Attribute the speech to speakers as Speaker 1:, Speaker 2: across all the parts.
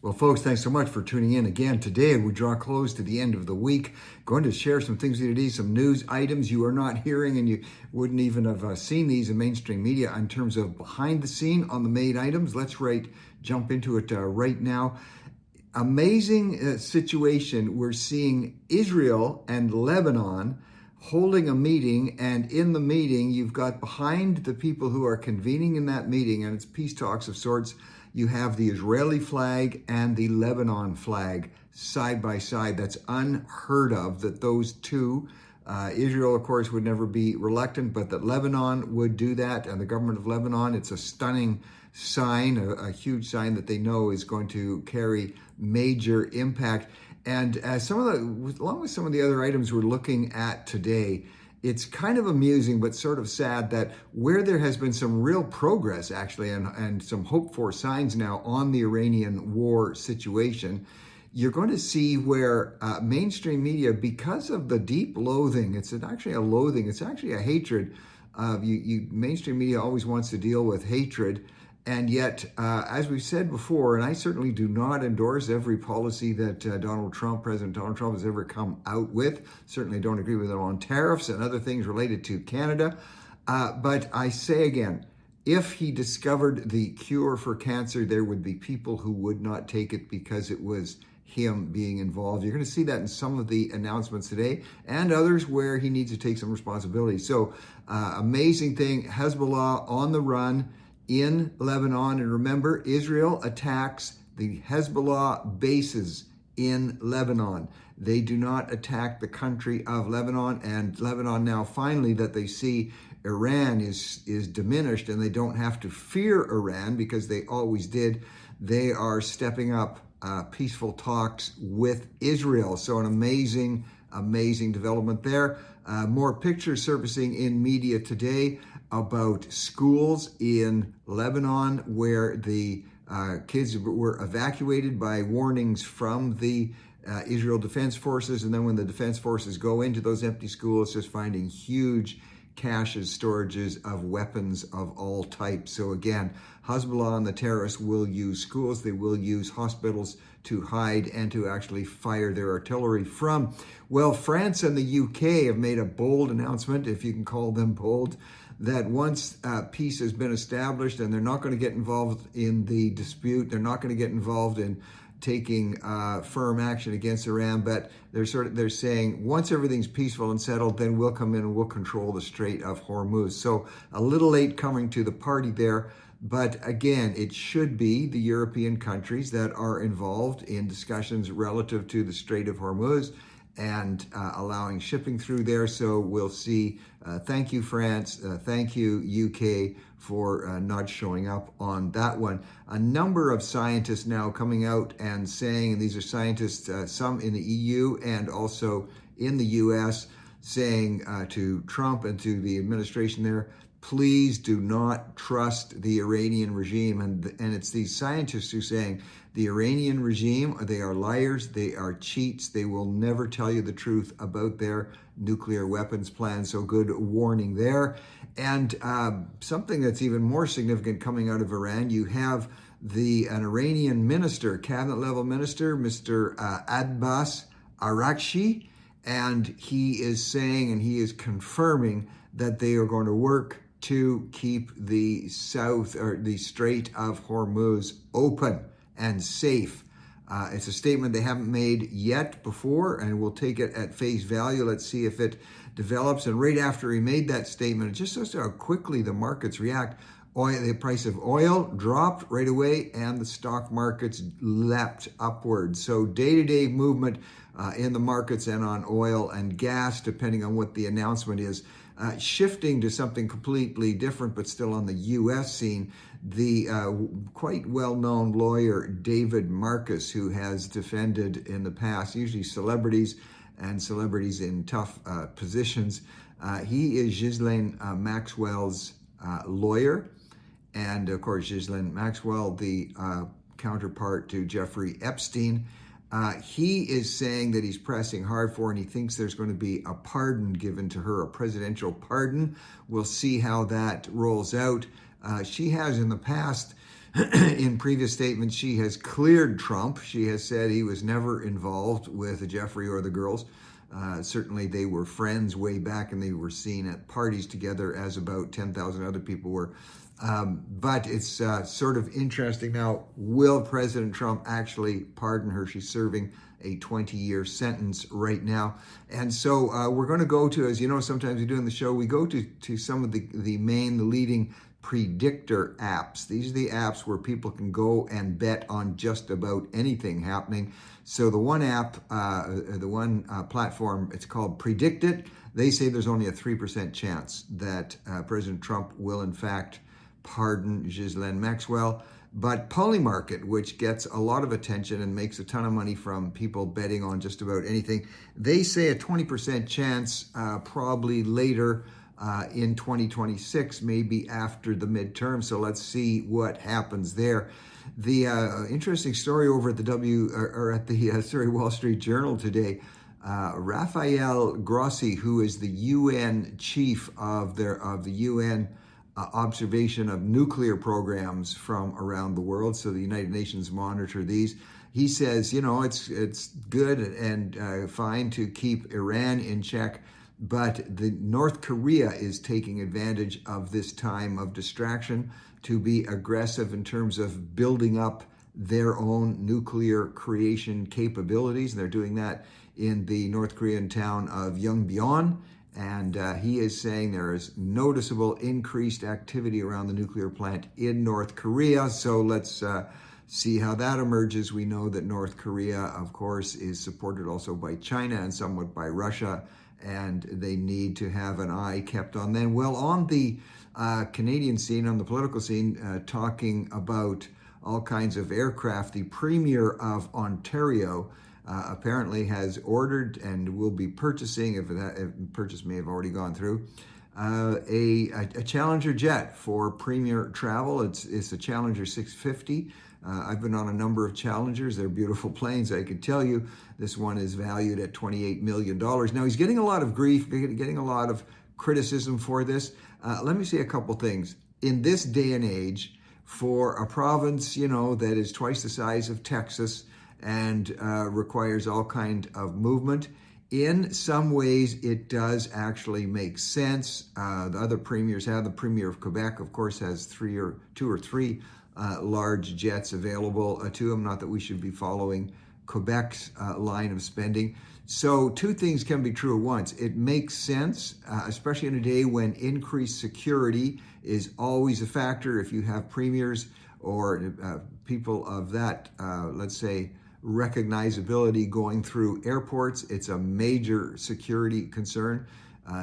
Speaker 1: Well, folks, thanks so much for tuning in again. Today, we draw close to the end of the week. Going to share some things with you today, some news items you are not hearing, and you wouldn't even have seen these in mainstream media in terms of behind the scene on the main items. Let's jump into it right now. Amazing situation. We're seeing Israel and Lebanon holding a meeting, and in the meeting, you've got behind the people who are convening in that meeting, and it's peace talks of sorts. You have the Israeli flag and the Lebanon flag side by side. That's unheard of that those two, Israel, of course, would never be reluctant, but that Lebanon would do that, and the government of Lebanon, it's a stunning sign, a huge sign that they know is going to carry major impact. And along with some of the other items we're looking at today, it's kind of amusing, but sort of sad that where there has been some real progress, actually, and some hope for signs now on the Iranian war situation, you're going to see where mainstream media, because of the deep loathing, it's actually a loathing, it's actually a hatred. Mainstream media always wants to deal with hatred. And yet, as we've said before, and I certainly do not endorse every policy that President Donald Trump has ever come out with. Certainly don't agree with him on tariffs and other things related to Canada. But I say again, if he discovered the cure for cancer, there would be people who would not take it because it was him being involved. You're going to see that in some of the announcements today and others where he needs to take some responsibility. So amazing thing, Hezbollah on the run in Lebanon. And remember, Israel attacks the Hezbollah bases in Lebanon. They do not attack the country of Lebanon. And Lebanon now finally that they see Iran is diminished and they don't have to fear Iran because they always did. They are stepping up peaceful talks with Israel. So an amazing development there. More pictures surfacing in media today about schools in Lebanon where the kids were evacuated by warnings from the Israel Defense Forces. And then when the Defense Forces go into those empty schools, just finding huge caches, storages of weapons of all types. So again, Hezbollah and the terrorists will use schools, they will use hospitals to hide and to actually fire their artillery from. Well, France and the UK have made a bold announcement, if you can call them bold, that once peace has been established and they're not going to get involved in the dispute, they're not going to get involved in taking firm action against Iran, but they're saying once everything's peaceful and settled, then we'll come in and we'll control the Strait of Hormuz. So a little late coming to the party there, but again, it should be the European countries that are involved in discussions relative to the Strait of Hormuz and allowing shipping through there. So we'll see. Thank you, France. Thank you, UK, for not showing up on that one. A number of scientists now coming out and saying, and these are scientists, some in the EU and also in the US, saying to Trump and to the administration there, please do not trust the Iranian regime. And it's these scientists who are saying the Iranian regime, they are liars, they are cheats, they will never tell you the truth about their nuclear weapons plan. So good warning there. And something that's even more significant coming out of Iran, you have an Iranian minister, cabinet level minister, Mr. Abbas Araghchi, and he is saying and he is confirming that they are going to work to keep the Strait of Hormuz open and safe. It's a statement they haven't made yet before, and we'll take it at face value. Let's see if it develops. And right after he made that statement, it just shows how quickly the markets react. The price of oil dropped right away, and the stock markets leapt upwards. So day-to-day movement in the markets and on oil and gas, depending on what the announcement is, shifting to something completely different, but still on the U.S. scene. The quite well-known lawyer David Marcus, who has defended in the past, usually celebrities and celebrities in tough positions. He is Ghislaine Maxwell's lawyer. And of course, Ghislaine Maxwell, the counterpart to Jeffrey Epstein. He is saying that he's pressing hard for, and he thinks there's going to be a pardon given to her, a presidential pardon. We'll see how that rolls out. She has in the past In previous statements, she has cleared Trump. She has said he was never involved with Jeffrey or the girls. Certainly, they were friends way back, and they were seen at parties together, as about 10,000 other people were. But it's sort of interesting now. Will President Trump actually pardon her? She's serving a 20-year sentence right now. And so we're going to go to, as you know, sometimes we do in the show, we go to some of the leading predictor apps. These are the apps where people can go and bet on just about anything happening. So the one app, platform, it's called Predict It. They say there's only a 3% chance that President Trump will in fact pardon Ghislaine Maxwell. But Polymarket, which gets a lot of attention and makes a ton of money from people betting on just about anything, they say a 20% chance probably later in 2026, maybe after the midterm. So let's see what happens there. The interesting story over at the Wall Street Journal today. Rafael Grossi, who is the UN chief of the UN observation of nuclear programs from around the world, so the United Nations monitor these. He says, it's good and fine to keep Iran in check, but the North Korea is taking advantage of this time of distraction to be aggressive in terms of building up their own nuclear creation capabilities. And they're doing that in the North Korean town of Yongbyon. And he is saying there is noticeable increased activity around the nuclear plant in North Korea. So let's see how that emerges. We know that North Korea, of course, is supported also by China and somewhat by Russia, and they need to have an eye kept on them. Well, on the Canadian scene, on the political scene, talking about all kinds of aircraft, the Premier of Ontario apparently has ordered and will be purchasing, if purchase may have already gone through, a Challenger jet for Premier travel. It's a Challenger 650. I've been on a number of Challengers. They're beautiful planes. I can tell you this one is valued at $28 million. Now, he's getting a lot of grief, getting a lot of criticism for this. Let me say a couple things. In this day and age, for a province, that is twice the size of Texas, and requires all kind of movement. In some ways, it does actually make sense. The other premiers have. The Premier of Quebec, of course, has two or three large jets available to him. Not that we should be following Quebec's line of spending. So two things can be true at once. It makes sense, especially in a day when increased security is always a factor. If you have premiers or people of that, let's say, recognizability going through airports, it's a major security concern.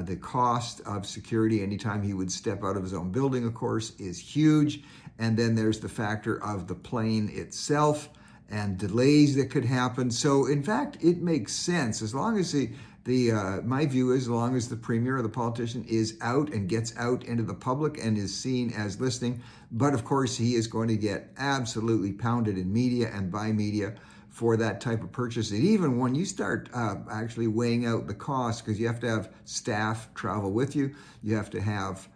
Speaker 1: The cost of security anytime he would step out of his own building, of course, is huge. And then there's the factor of the plane itself and delays that could happen. So in fact, it makes sense as long as my view is, as long as the Premier or the politician is out and gets out into the public and is seen as listening. But of course, he is going to get absolutely pounded in media and by media for that type of purchase. And even when you start actually weighing out the cost, because you have to have staff travel with you, you have to have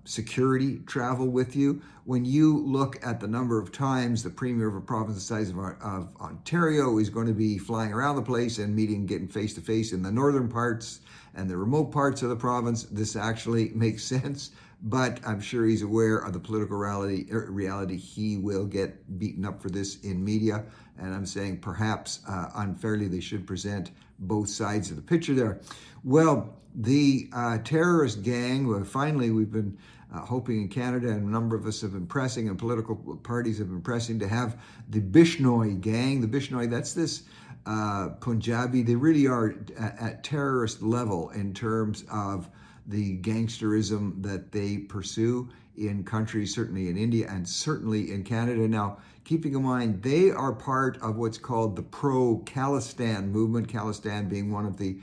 Speaker 1: security travel with you. When you look at the number of times the Premier of a province the size of Ontario is going to be flying around the place and meeting, getting face to face in the northern parts and the remote parts of the province, this actually makes sense. But I'm sure he's aware of the political reality. He will get beaten up for this in media. And I'm saying perhaps unfairly they should present both sides of the picture there. Well, the terrorist gang, finally we've been hoping in Canada, and a number of us have been pressing, and political parties have been pressing to have the Bishnoi gang. The Bishnoi, that's this Punjabi. They really are at terrorist level in terms of the gangsterism that they pursue in countries, certainly in India and certainly in Canada. Now, keeping in mind, they are part of what's called the pro-Khalistan movement, Khalistan being one of the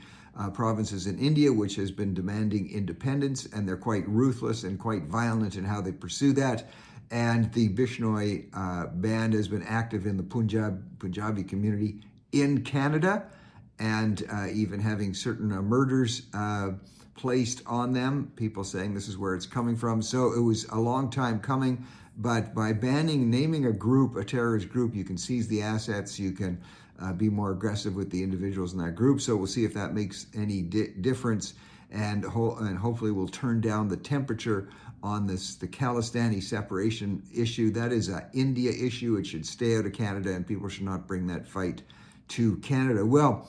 Speaker 1: provinces in India which has been demanding independence, and they're quite ruthless and quite violent in how they pursue that. And the Bishnoi band has been active in the Punjabi community in Canada, and even having certain murders placed on them, people saying this is where it's coming from. So it was a long time coming, But by naming a group, a terrorist group, you can seize the assets, you can be more aggressive with the individuals in that group. So we'll see if that makes any difference, and hopefully we'll turn down the temperature on the Khalistani separation issue. That is an India issue. It should stay out of Canada, and people should not bring that fight to Canada. Well,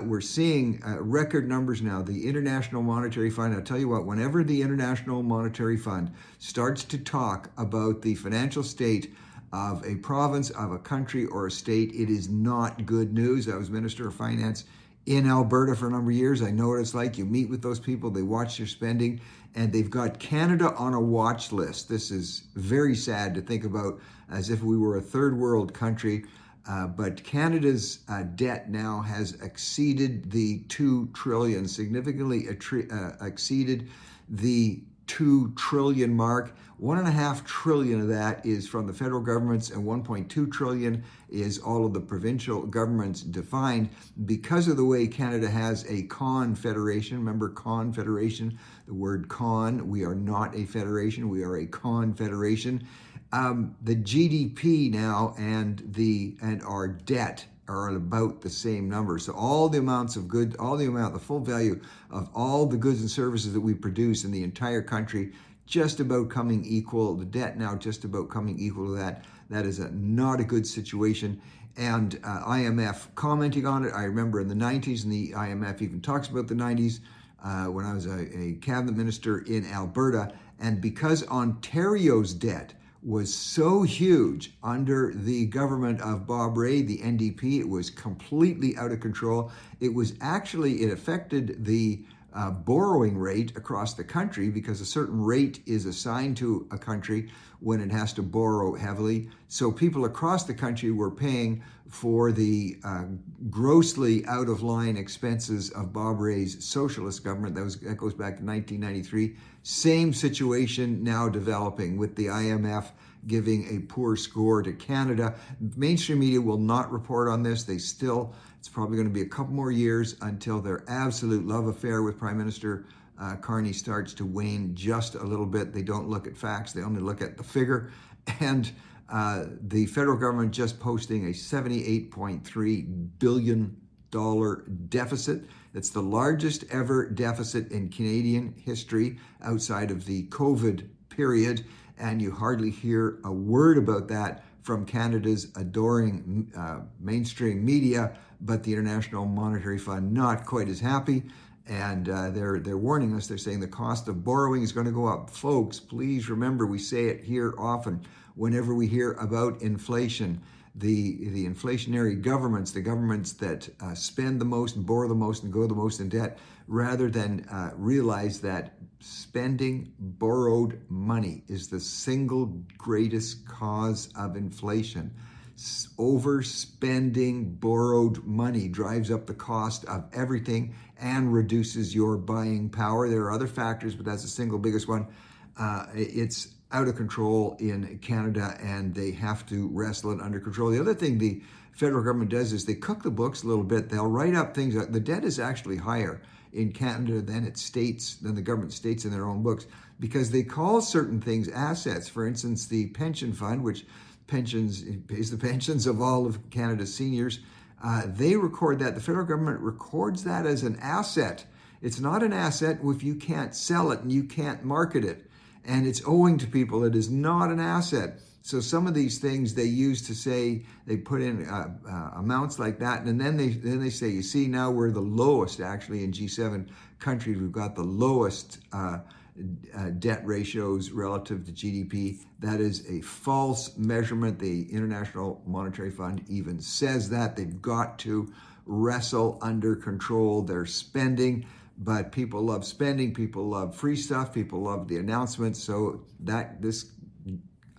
Speaker 1: we're seeing record numbers now. The International Monetary Fund, I'll tell you what, whenever the International Monetary Fund starts to talk about the financial state of a province, of a country, or a state, it is not good news. I was Minister of Finance in Alberta for a number of years. I know what it's like. You meet with those people, they watch your spending, and they've got Canada on a watch list. This is very sad to think about, as if we were a third world country. But Canada's debt now has exceeded the 2 trillion, significantly exceeded the 2 trillion mark. 1.5 trillion of that is from the federal governments, and 1.2 trillion is all of the provincial governments defined. Because of the way Canada has a confederation, remember confederation, the word con, we are not a federation, we are a confederation. The GDP now and our debt are at about the same number. So all the amounts of good, the full value of all the goods and services that we produce in the entire country, just about coming equal. The debt now just about coming equal to that. That is not a good situation. And IMF commenting on it. I remember in the 90s, and the IMF even talks about the 90s, when I was a cabinet minister in Alberta. And because Ontario's debt was so huge under the government of Bob Rae, the NDP, it was completely out of control. It affected the borrowing rate across the country, because a certain rate is assigned to a country when it has to borrow heavily. So people across the country were paying for the grossly out of line expenses of Bob Rae's socialist government. That goes back to 1993. Same situation now developing, with the IMF giving a poor score to Canada. Mainstream media will not report on this. It's probably going to be a couple more years until their absolute love affair with Prime Minister Carney starts to wane just a little bit. They don't look at facts, they only look at the figure. And the federal government just posting a $78.3 billion deficit. That's the largest ever deficit in Canadian history outside of the COVID period. And you hardly hear a word about that from Canada's adoring mainstream media, but the International Monetary Fund not quite as happy. And they're warning us. They're saying the cost of borrowing is going to go up. Folks, please remember, we say it here often whenever we hear about inflation. The inflationary governments, the governments that spend the most and borrow the most and go the most in debt, rather than realize that spending borrowed money is the single greatest cause of inflation. Overspending borrowed money drives up the cost of everything and reduces your buying power. There are other factors, but that's the single biggest one. It's out of control in Canada, and they have to wrestle it under control. The other thing the federal government does is they cook the books a little bit. They'll write up things. The debt is actually higher in Canada than the government states in their own books, because they call certain things assets. For instance, the pension fund, which pays the pensions of all of Canada's seniors, they record that. The federal government records that as an asset. It's not an asset if you can't sell it and you can't market it, and it's owing to people. It is not an asset. So some of these things they use to say, they put in amounts like that, and then they say, you see, now we're the lowest actually in G7 countries. We've got the lowest debt ratios relative to GDP. That is a false measurement. The International Monetary Fund even says that. They've got to wrestle under control their spending. But people love spending, people love free stuff, people love the announcements. So this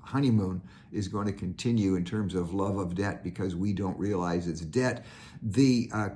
Speaker 1: honeymoon is going to continue in terms of love of debt, because we don't realize it's debt. The a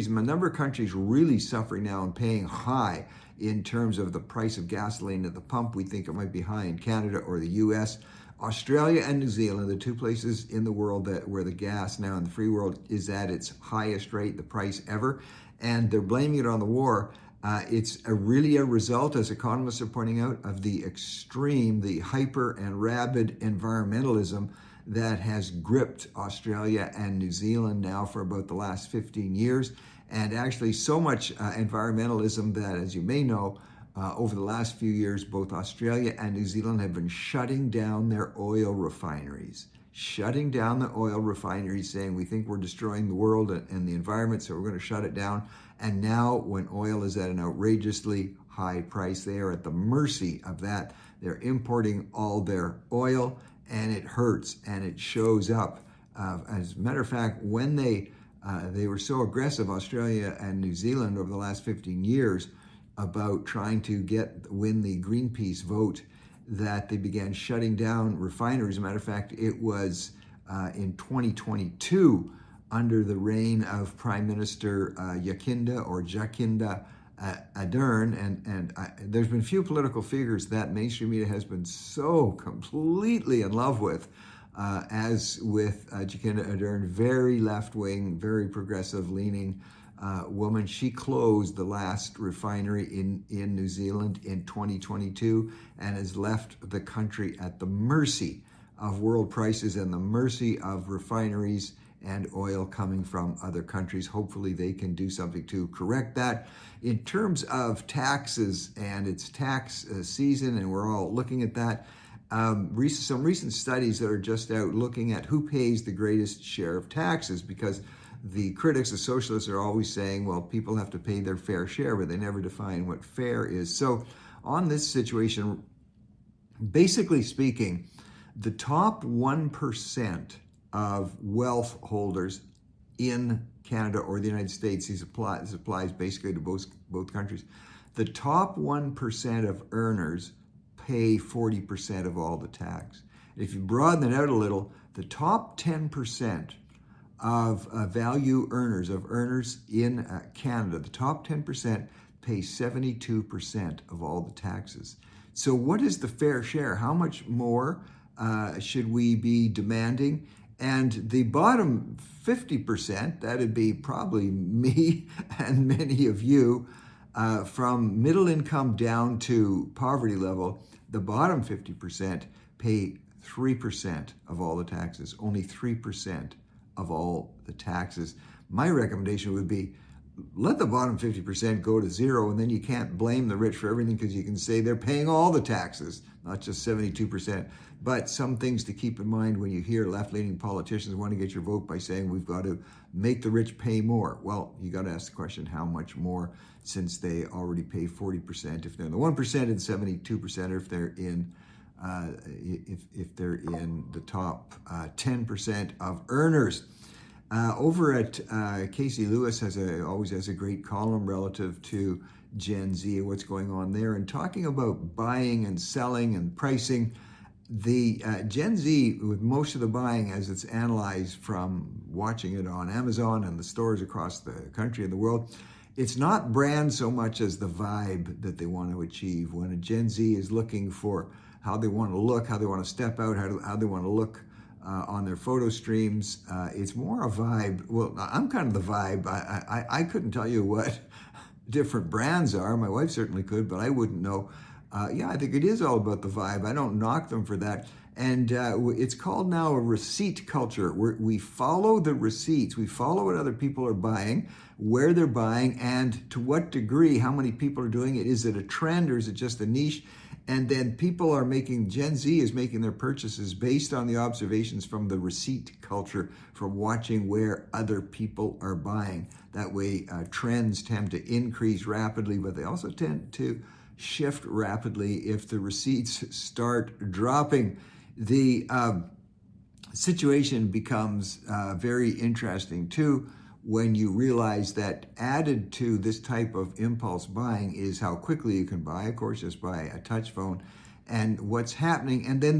Speaker 1: number of countries really suffering now and paying high in terms of the price of gasoline at the pump. We think it might be high in Canada or the US. Australia and New Zealand, the two places in the world where the gas now in the free world is at its highest rate, the price ever. And they're blaming it on the war. It's really a result, as economists are pointing out, of the extreme, the hyper and rabid environmentalism that has gripped Australia and New Zealand now for about the last 15 years. And actually so much environmentalism that, as you may know, over the last few years, both Australia and New Zealand have been shutting down their oil refineries. Shutting down the oil refineries, saying we think we're destroying the world and the environment, so we're going to shut it down. And now, when oil is at an outrageously high price, they are at the mercy of that. They're importing all their oil, and it hurts, and it shows up. As a matter of fact, when they were so aggressive, Australia and New Zealand, over the last 15 years, about trying to win the Greenpeace vote, that they began shutting down refineries. As a matter of fact, it was in 2022, under the reign of Prime Minister Jacinda Ardern, and there's been few political figures that mainstream media has been so completely in love with as with Jacinda Ardern, very left-wing, very progressive-leaning woman. She closed the last refinery in New Zealand in 2022 and has left the country at the mercy of world prices and the mercy of refineries and oil coming from other countries. Hopefully they can do something to correct that. In terms of taxes, and it's tax season, and we're all looking at that, some recent studies that are just out looking at who pays the greatest share of taxes, because the critics, the socialists, are always saying, well, people have to pay their fair share, but they never define what fair is. So on this situation, basically speaking, the top 1% of wealth holders in Canada or the United States, this applies basically to both countries, the top 1% of earners pay 40% of all the tax. If you broaden it out a little, the top 10% of value earners, in Canada, the top 10% pay 72% of all the taxes. So what is the fair share? How much more should we be demanding? And the bottom 50%, that'd be probably me and many of you, from middle income down to poverty level, the bottom 50% pay 3% of all the taxes, only 3% of all the taxes. My recommendation would be, let the bottom 50% go to zero, and then you can't blame the rich for everything, because you can say they're paying all the taxes, not just 72%. But some things to keep in mind when you hear left-leaning politicians want to get your vote by saying we've got to make the rich pay more. Well, you got to ask the question, how much more, since they already pay 40% if they're in the 1% and 72% or if they're in if they're in the top 10% of earners. Over at Casey Lewis always has a great column relative to Gen Z and what's going on there, and talking about buying and selling and pricing. The Gen Z, with most of the buying, as it's analyzed from watching it on Amazon and the stores across the country and the world, it's not brand so much as the vibe that they want to achieve. When a Gen Z is looking for how they want to look, how they want to step out, how they want to look on their photo streams, it's more a vibe. Well, I'm kind of the vibe. I couldn't tell you what different brands are. My wife certainly could, but I wouldn't know. Yeah, I think it is all about the vibe. I don't knock them for that. And it's called now a receipt culture, where we follow the receipts. We follow what other people are buying, where they're buying, and to what degree, how many people are doing it. Is it a trend or is it just a niche? And then Gen Z is making their purchases based on the observations from the receipt culture, from watching where other people are buying. That way, trends tend to increase rapidly, but they also tend to shift rapidly if the receipts start dropping. The situation becomes very interesting too when you realize that added to this type of impulse buying is how quickly you can buy, of course, just by a touch phone, and what's happening. And then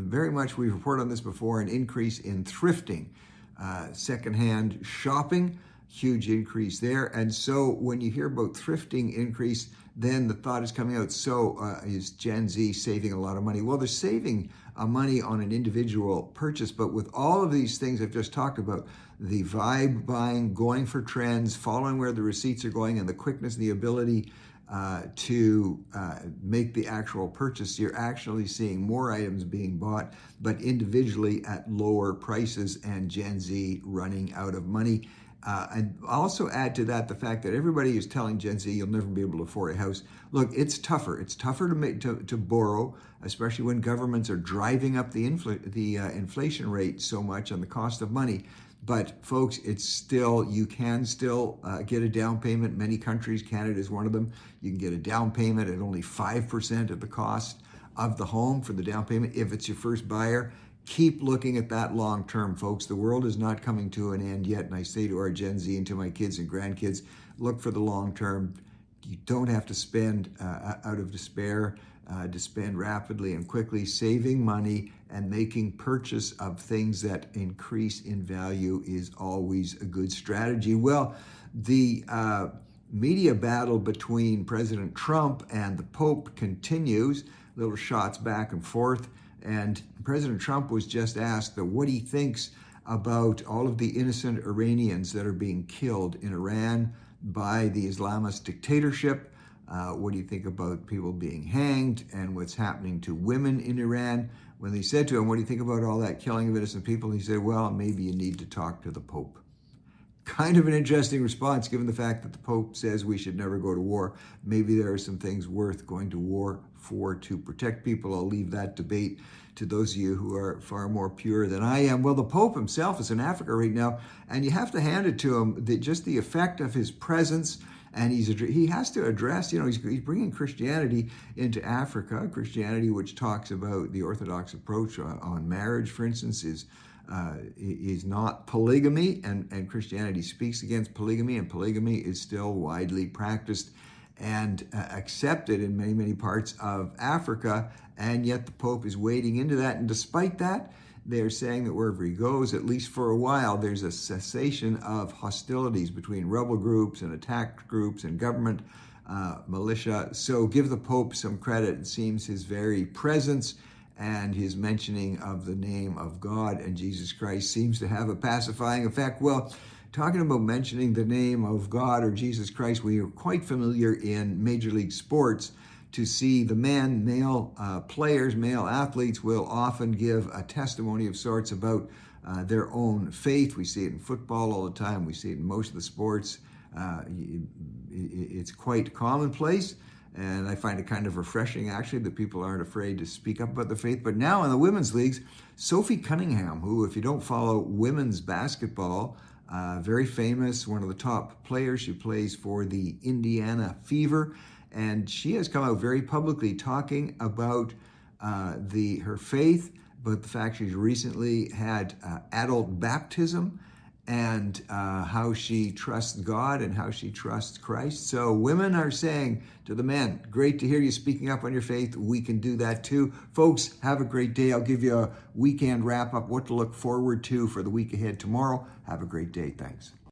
Speaker 1: very much, we've reported on this before, an increase in thrifting, secondhand shopping, huge increase there. And so when you hear about thrifting increase, then the thought is coming out, so is Gen Z saving a lot of money? Well, they're saving money on an individual purchase, but with all of these things I've just talked about, the vibe buying, going for trends, following where the receipts are going, and the quickness and the ability to make the actual purchase, you're actually seeing more items being bought, but individually at lower prices, and Gen Z running out of money. And also add to that the fact that everybody is telling Gen Z you'll never be able to afford a house. Look, it's tougher. It's tougher to borrow, especially when governments are driving up the inflation rate so much on the cost of money. But folks, you can still get a down payment. Many countries, Canada is one of them, you can get a down payment at only 5% of the cost of the home for the down payment if it's your first buyer. Keep looking at that long term, folks. The world is not coming to an end yet. And I say to our Gen Z and to my kids and grandkids, look for the long term. You don't have to spend out of despair, to spend rapidly and quickly. Saving money and making purchase of things that increase in value is always a good strategy. Well, the media battle between President Trump and the Pope continues, little shots back and forth. And President Trump was just asked what he thinks about all of the innocent Iranians that are being killed in Iran by the Islamist dictatorship. What do you think about people being hanged and what's happening to women in Iran? When they said to him, what do you think about all that killing of innocent people? He said, well, maybe you need to talk to the Pope. Kind of an interesting response, given the fact that the Pope says we should never go to war. Maybe there are some things worth going to war for to protect people. I'll leave that debate to those of you who are far more pure than I am. Well, the Pope himself is in Africa right now, and you have to hand it to him, just the effect of his presence. And he has to address, he's bringing Christianity into Africa, Christianity which talks about the Orthodox approach on marriage, for instance, is not polygamy, and Christianity speaks against polygamy, and polygamy is still widely practiced and accepted in many, many parts of Africa, and yet the Pope is wading into that. And despite that, they're saying that wherever he goes, at least for a while, there's a cessation of hostilities between rebel groups and attacked groups and government militia. So give the Pope some credit. It seems his very presence and his mentioning of the name of God and Jesus Christ seems to have a pacifying effect. Well, talking about mentioning the name of God or Jesus Christ, we are quite familiar in Major League Sports to see the male players, male athletes will often give a testimony of sorts about their own faith. We see it in football all the time. We see it in most of the sports. It's quite commonplace. And I find it kind of refreshing, actually, that people aren't afraid to speak up about their faith. But now in the women's leagues, Sophie Cunningham, who, if you don't follow women's basketball, very famous, one of the top players. She plays for the Indiana Fever. And she has come out very publicly talking about her faith, but the fact she's recently had adult baptism, and how she trusts God and how she trusts Christ. So women are saying to the men, great to hear you speaking up on your faith. We can do that too. Folks, have a great day. I'll give you a weekend wrap up, what to look forward to for the week ahead tomorrow. Have a great day. Thanks.